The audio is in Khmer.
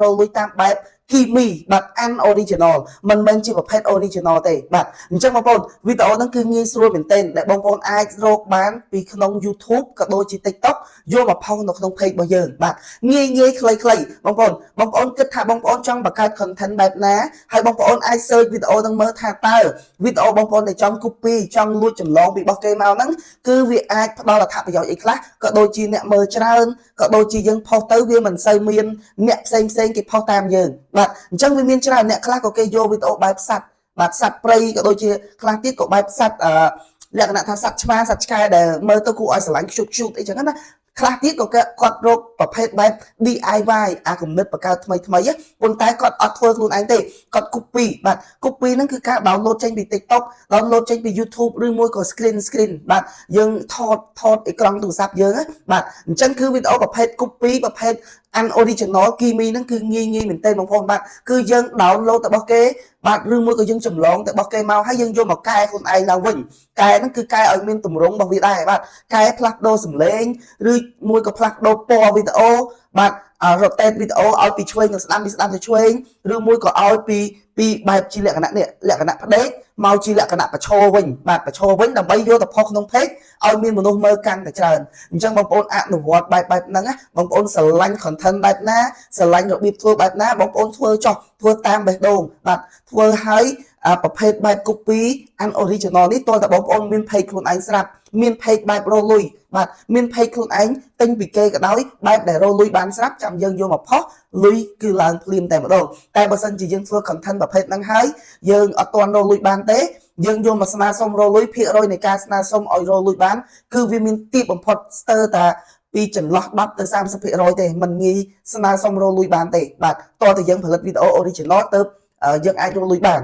รลุยตามแบบคีมีแบบอันออริจินอลมันจะประเภทออริจินอลแต่แบบจังบางคนวิดีโอนั้นคือง่ายสุดเป็นเต้นแต่บางคนไอโรคบ้านปีขนม YouTube กับโดยจีติ๊กต็อกโยมาพองนกขนมเพลงบางอย่างแบบง่ายๆคลายๆบางคนคิดថាบางคนចង់បង្កើត content បែបណាហើយបងប្អូនអាច search វីដេអូនឹងមើលថាតើវីដេអូបងប្អូនដែលចង់ copy ចង់លួចចម្លងពីរបស់គេមកហ្នឹងគឺវាអាចផ្ដល់អត្ថប្រយោជន៍អីខ្លះក៏ដូចជាអ្នកមើលច្រើនក៏ដូចជាយើងផុសទៅវាមិនសូវមានអ្នកផ្សេងគេផុសតាមយើងបាទអញ្ចឹងវាមានច្រើនអ្នកខ្លះក៏គេយកវីដេអូបែបសัตว์បាទសัตว์ព្រៃក៏ដូចជាខ្លះទៀតក៏បែបសัตว์លក្ខណៈថាសัตว์ឆ្មាសัตว์ឆ្កែដែលមើលទៅគួរឲ្យស្រឡាញ់ខ្ជុកអីចឹងណាខ្លះទៀតក៏គាត់រកប្រភេទបែប DIY អាគំនិតបង្កើតថ្មីប៉ុន្តែគាត់អត់ធ្វើខ្លួនឯងទេគាត់ copy បាទ copy ហ្នឹងគឺការ download ចេញពី TikTok download ចេញពី YouTube ឬមួយក៏ screen បាទយើងថតអេក្រង់ទូរស័ព្ទយើងបាទអញ្ចឹងគឺវីដេអូប្រភេទ copy ប្រភេទ unoriginal គីមីហ្នឹងគឺងាយមែនទែនបងប្អូនបាទគឺយើង download ទៅរបស់គេបាទឬមួយក៏យើងចម្លងទៅរបស់គេមកហើយយើងយកមកកែខ្លួនឯងឡើងវិញកែហ្នឹងគឺកែឲ្យមានទម្រង់របស់វាដែរបាទកែផ្លាស់ប្ដូរសំឡេងឬមួយក៏ផ្លាស់ប្ដូរពណ៌វីដេអូបាទrotate វីដេអូឲ្យពីឆ្វេងទៅស្ដាំពីស្ដាំទៅឆ្វេងឬមួយក៏ឲ្យពីបែបជាលក្ខណៈនេះលក្ខណៈផ្ដេកមកជាលក្ខណៈប្រឈរវិញបាទប្រឈរវិញដើម្បីយកទៅផុសក្នុង page ឲ្យមានមនុស្សមើលកាន់តែច្រើនអញ្ចឹងបងប្អូនអនុវត្តបែបហ្នឹងណាបងប្អូនស្រឡាញ់ content បែបណាស្រឡាញ់របៀបធ្វើបែបណាបងប្អូនធ្វើតាមបេះដូងបាទធ្វើឲ្យប្រភេទបែប copy unoriginal នេះតើបងប្អូនមាន page ខ្លួនឯងស្រាប់មាន page បែបរលុយបាទមាន page ខ្លួនឯងទិញពីគេក៏ដោយបែបដែលរលុយបានស្រាប់ចាំយើងយកមកផុសលុយគឺឡើងភ្លាមតែម្ដងតែបើសិនជាយើងធ្វើ content ប្រភេទហ្នឹងហើយយើងអត់ទាន់រលុយបានទេយើងយកមកស្នើសុំរលុយភាគរយនៃការស្នើសុំឲ្យរលុយបានគឺវាមានទាបបំផុតស្ទើរតែពីចន្លោះ10ទៅ30% ទេមិនងាយស្នើសុំរលុយបានទេបាទតើតើយើងផលិតវីដេអូ original ទៅយើងអាចរលុយបាន